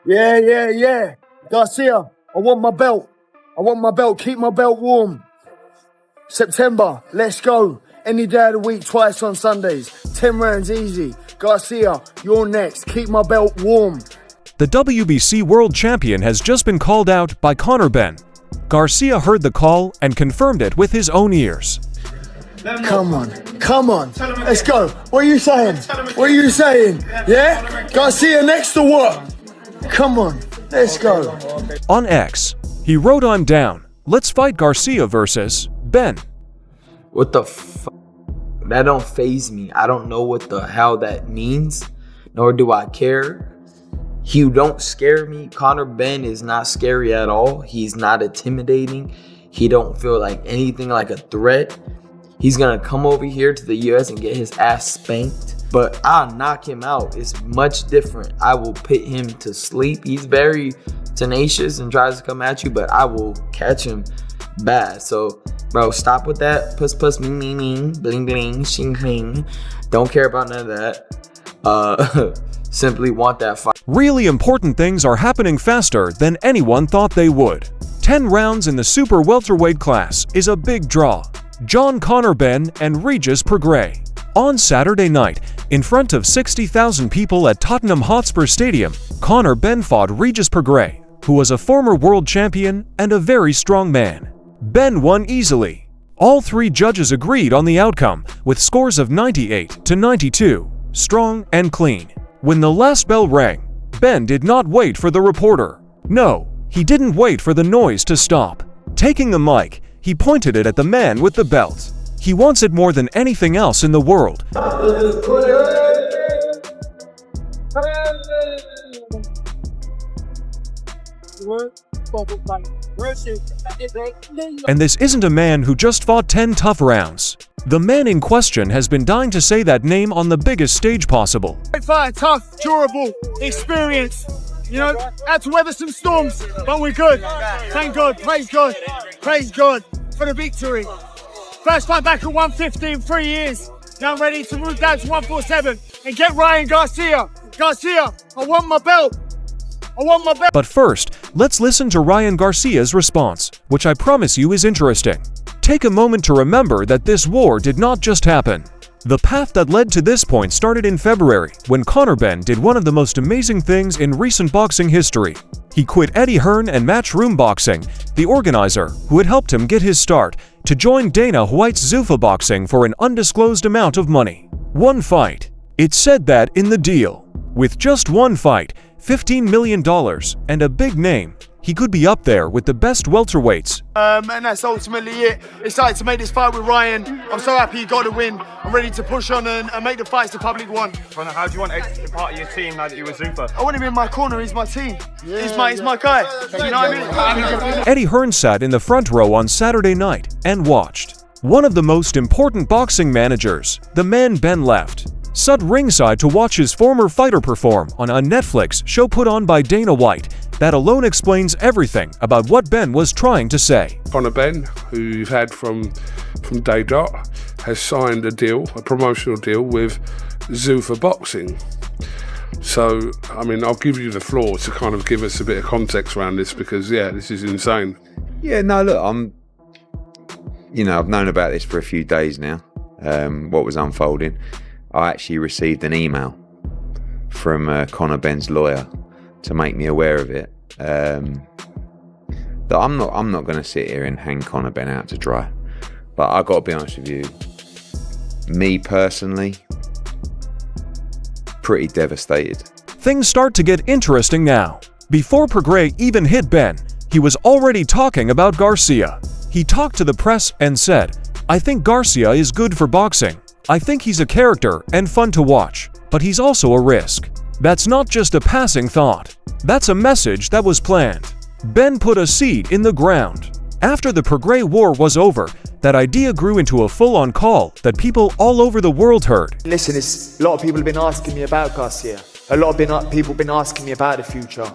Yeah. Garcia, I want my belt. Keep my belt warm. September, let's go. Any day of the week, twice on Sundays. 10 rounds easy. Garcia, you're next. Keep my belt warm. The WBC World Champion has just been called out by Conor Benn. Garcia heard the call and confirmed it with his own ears. Come on. Let's go. What are you saying? Yeah? Garcia next to what? Come on. Let's go. On X, he wrote on down, "Let's fight Garcia versus Benn." What the f***? That don't faze me. I don't know what the hell that means, nor do I care. You don't scare me. Conor Benn is not scary at all. He's not intimidating. He don't feel like anything like a threat. He's gonna come over here to the US and get his ass spanked, but I'll knock him out. It's much different. I will put him to sleep. He's very tenacious and tries to come at you, but I will catch him bad. So, bro, stop with that puss, ming, bling, shing, ping. Don't care about none of that. Simply want that fight. Really important things are happening faster than anyone thought they would. 10 rounds in the super welterweight class is a big draw. Conor Benn and Regis Prograis. On Saturday night, in front of 60,000 people at Tottenham Hotspur Stadium, Conor Benn fought Regis Prograis, who was a former world champion and a very strong man. Benn won easily. All three judges agreed on the outcome with scores of 98 to 92, strong and clean. When the last bell rang, Benn did not wait for the reporter. No, he didn't wait for the noise to stop. Taking the mic, he pointed it at the man with the belt. He wants it more than anything else in the world. And this isn't a man who just fought 10 tough rounds. The man in question has been dying to say that name on the biggest stage possible. Fight, tough, durable, experience. You know, had to weather some storms, but we're good. Thank God, praise God for the victory. First fight back at 150 in 3 years. Now I'm ready to move down to 147 and get Ryan Garcia. Garcia, I want my belt. But first, let's listen to Ryan Garcia's response, which I promise you is interesting. Take a moment to remember that this war did not just happen. The path that led to this point started in February, when Conor Benn did one of the most amazing things in recent boxing history. He quit Eddie Hearn and Matchroom Boxing, the organizer who had helped him get his start, to join Dana White's Zuffa Boxing for an undisclosed amount of money. One fight. It said that in the deal. With just one fight, $15 million, and a big name, he could be up there with the best welterweights. And that's ultimately it. Excited to make this fight with Ryan. I'm so happy he got the win. I'm ready to push on and make the fights the public one. How do you want Ed to be part of your team now that you're with Zuffa? I want him in my corner. He's my team. He's my guy. You know what I mean? Eddie Hearn sat in the front row on Saturday night and watched. One of the most important boxing managers, the man Benn left, sat ringside to watch his former fighter perform on a Netflix show put on by Dana White. That alone explains everything about what Benn was trying to say. Conor Benn, who you've had from day dot, has signed a deal, a promotional deal with Zuffa Boxing. So, I mean, I'll give you the floor to kind of give us a bit of context around this, because, yeah, this is insane. Yeah, no, look, I've known about this for a few days now, what was unfolding. I actually received an email from Conor Benn's lawyer to make me aware of it. That I'm not going to sit here and hang Conor Benn out to dry. But I got to be honest with you, me personally, pretty devastated. Things start to get interesting now. Before Prograis even hit Benn, he was already talking about Garcia. He talked to the press and said, "I think Garcia is good for boxing. I think he's a character and fun to watch, but he's also a risk." That's not just a passing thought. That's a message that was planned. Benn put a seed in the ground. After the Prograis war was over, that idea grew into a full-on call that people all over the world heard. Listen, a lot of people have been asking me about Garcia. A lot of people have been asking me about the future.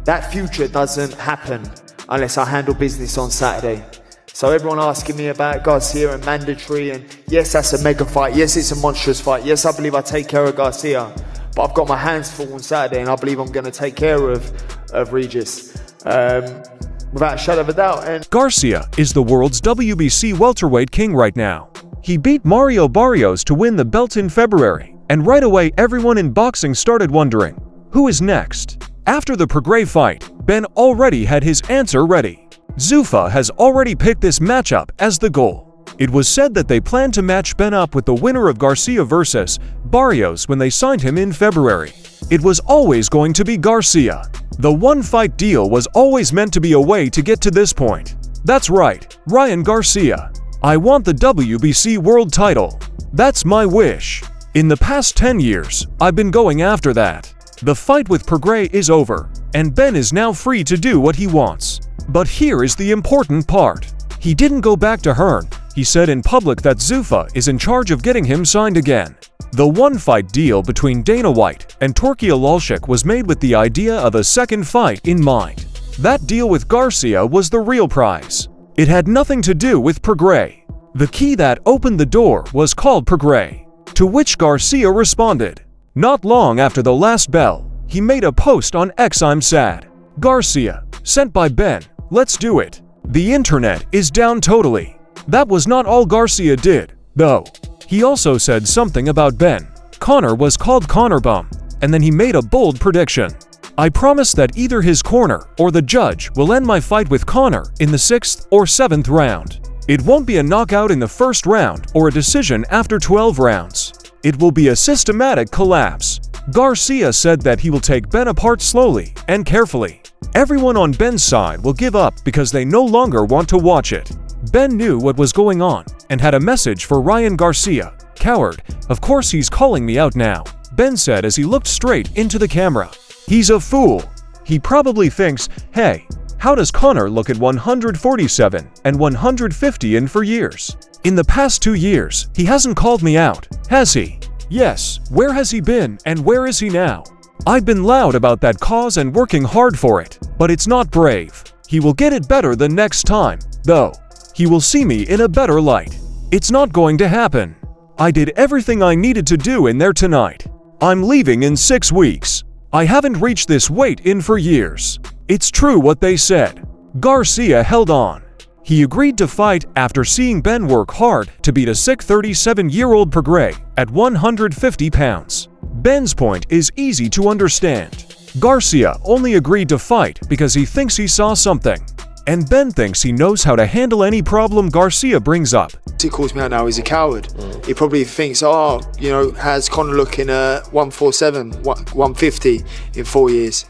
That future doesn't happen unless I handle business on Saturday. So everyone asking me about Garcia and mandatory, and yes, that's a mega fight. Yes, it's a monstrous fight. Yes, I believe I take care of Garcia. but I've got my hands full on Saturday, and I believe I'm going to take care of Regis without a shadow of a doubt. And Garcia is the world's WBC welterweight king right now. He beat Mario Barrios to win the belt in February, and right away everyone in boxing started wondering, who is next? After the Prograis fight, Ben already had his answer ready. Zuffa has already picked this matchup as the goal. It was said that they planned to match Ben up with the winner of Garcia versus Barrios when they signed him in February. It was always going to be Garcia. The one-fight deal was always meant to be a way to get to this point. That's right, Ryan Garcia. I want the WBC world title. That's my wish. In the past 10 years, I've been going after that. The fight with Prograis is over, and Ben is now free to do what he wants. But here is the important part. He didn't go back to Hearn. He said in public that Zuffa is in charge of getting him signed again. The one-fight deal between Dana White and Turki Alalshik was made with the idea of a second fight in mind. That deal with Garcia was the real prize. It had nothing to do with Prograis. The key that opened the door was called Prograis, to which Garcia responded. Not long after the last bell, he made a post on X. I'm sad. Garcia, sent by Ben, let's do it. The internet is down totally. That was not all Garcia did, though. He also said something about Ben. Conor was called Conor Bum, and then he made a bold prediction. I promise that either his corner or the judge will end my fight with Conor in the 6th or 7th round. It won't be a knockout in the first round or a decision after 12 rounds. It will be a systematic collapse. Garcia said that he will take Ben apart slowly and carefully. Everyone on Ben's side will give up because they no longer want to watch it. Ben knew what was going on and had a message for Ryan Garcia. Coward, of course he's calling me out now, Ben said as he looked straight into the camera. He's a fool. He probably thinks, hey, how does Conor look at 147 and 150 in for years? In the past 2 years, he hasn't called me out, has he? Yes, where has he been and where is he now? I've been loud about that cause and working hard for it, but it's not brave. He will get it better the next time, though. He will see me in a better light. It's not going to happen. I did everything I needed to do in there tonight. I'm leaving in 6 weeks. I haven't reached this weight in for years. It's true what they said. Garcia held on. He agreed to fight after seeing Ben work hard to beat a sick 37-year-old Prograis at 150 pounds. Ben's point is easy to understand. Garcia only agreed to fight because he thinks he saw something. And Ben thinks he knows how to handle any problem Garcia brings up. He calls me out now, he's a coward. He probably thinks, oh, you know, has Conor looking at 147, 150 in 4 years?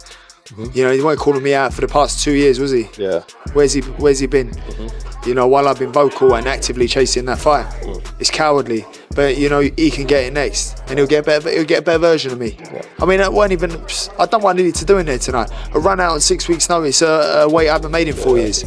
You know, he weren't calling me out for the past 2 years, was he? Yeah. Where's he been? You know, while I've been vocal and actively chasing that fight. It's cowardly, but you know, he can get it next, and he'll get a better version of me. Yeah. I mean, I done what I needed to do in there tonight. I ran out on 6 weeks' notice, a weight I haven't made in 4 years.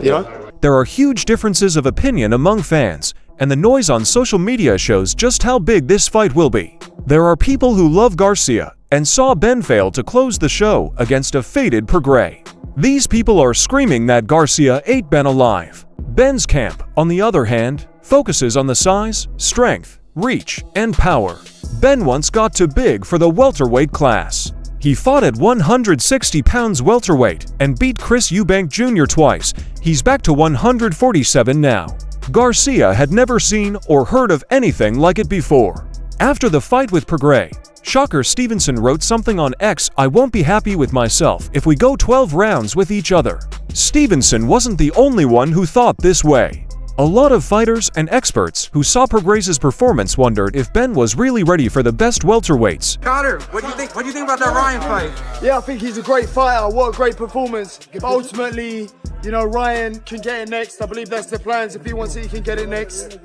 You know? There are huge differences of opinion among fans, and the noise on social media shows just how big this fight will be. There are people who love Garcia and saw Ben fail to close the show against a faded Prograis. These people are screaming that Garcia ate Ben alive. Ben's camp, on the other hand, focuses on the size, strength, reach, and power. Ben once got too big for the welterweight class. He fought at 160 pounds welterweight and beat Chris Eubank Jr. twice. He's back to 147 now. Garcia had never seen or heard of anything like it before. After the fight with Prograis, Shocker Stevenson wrote something on X, I won't be happy with myself if we go 12 rounds with each other. Stevenson wasn't the only one who thought this way. A lot of fighters and experts who saw Prograis' performance wondered if Ben was really ready for the best welterweights. Conor, what do you think? What do you think about that Ryan fight? Yeah, I think he's a great fighter. What a great performance. But ultimately, you know, Ryan can get it next. I believe that's the plans. If he wants it, he can get it next.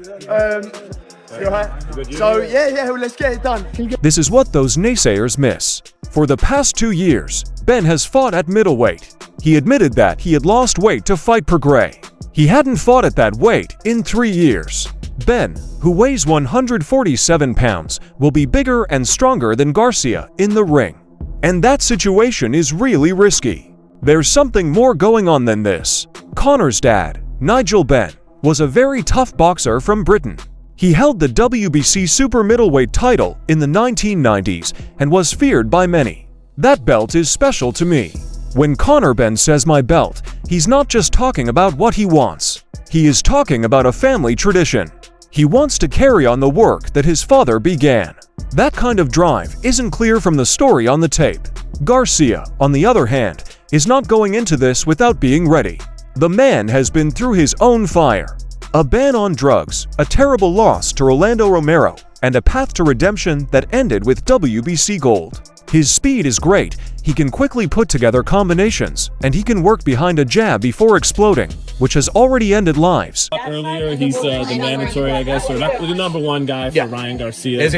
So yeah, let's get it done. This is what those naysayers miss. For the past 2 years, Ben has fought at middleweight. He admitted that he had lost weight to fight Prograis. He hadn't fought at that weight in 3 years. Ben, who weighs 147 pounds, will be bigger and stronger than Garcia in the ring. And that situation is really risky. There's something more going on than this. Conor's dad, Nigel Benn, was a very tough boxer from Britain. He held the WBC super middleweight title in the 1990s and was feared by many. That belt is special to me. When Conor Benn says my belt, he's not just talking about what he wants. He is talking about a family tradition. He wants to carry on the work that his father began. That kind of drive isn't clear from the story on the tape. Garcia, on the other hand, is not going into this without being ready. The man has been through his own fire. A ban on drugs, a terrible loss to Rolando Romero, and a path to redemption that ended with WBC gold. His speed is great, he can quickly put together combinations, and he can work behind a jab before exploding, which has already ended lives. Earlier, he's the mandatory, I guess, or not, the #1 guy for Ryan Garcia.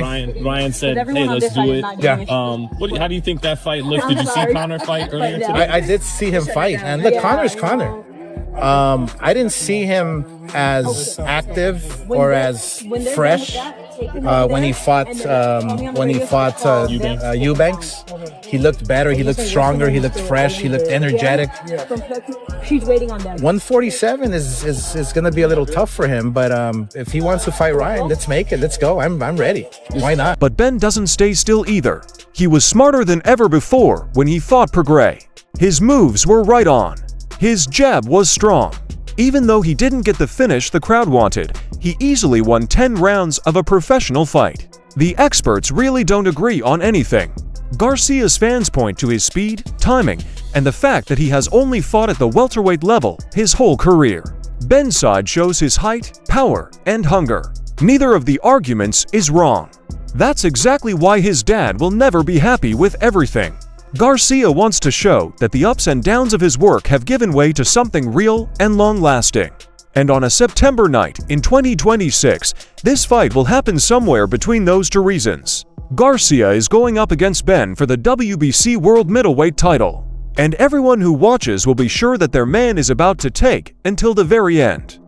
Ryan said, hey, let's do it. How do you think that fight looked? Did you see Conor fight earlier today? I did see him fight, and look, Conor's Conor. I didn't see him as active or as fresh when he fought Eubanks. He looked better. He looked stronger. He looked fresh. He looked energetic. 147 is going to be a little tough for him, but if he wants to fight Ryan, let's make it. Let's go. I'm ready. Why not? But Ben doesn't stay still either. He was smarter than ever before when he fought Prograis. His moves were right on. His jab was strong. Even though he didn't get the finish the crowd wanted, he easily won 10 rounds of a professional fight. The experts really don't agree on anything. Garcia's fans point to his speed, timing, and the fact that he has only fought at the welterweight level his whole career. Ben's side shows his height, power, and hunger. Neither of the arguments is wrong. That's exactly why his dad will never be happy with everything. Garcia wants to show that the ups and downs of his work have given way to something real and long-lasting. And on a September night in 2026, this fight will happen somewhere between those two reasons. Garcia is going up against Ben for the WBC World Middleweight title. And everyone who watches will be sure that their man is about to take until the very end.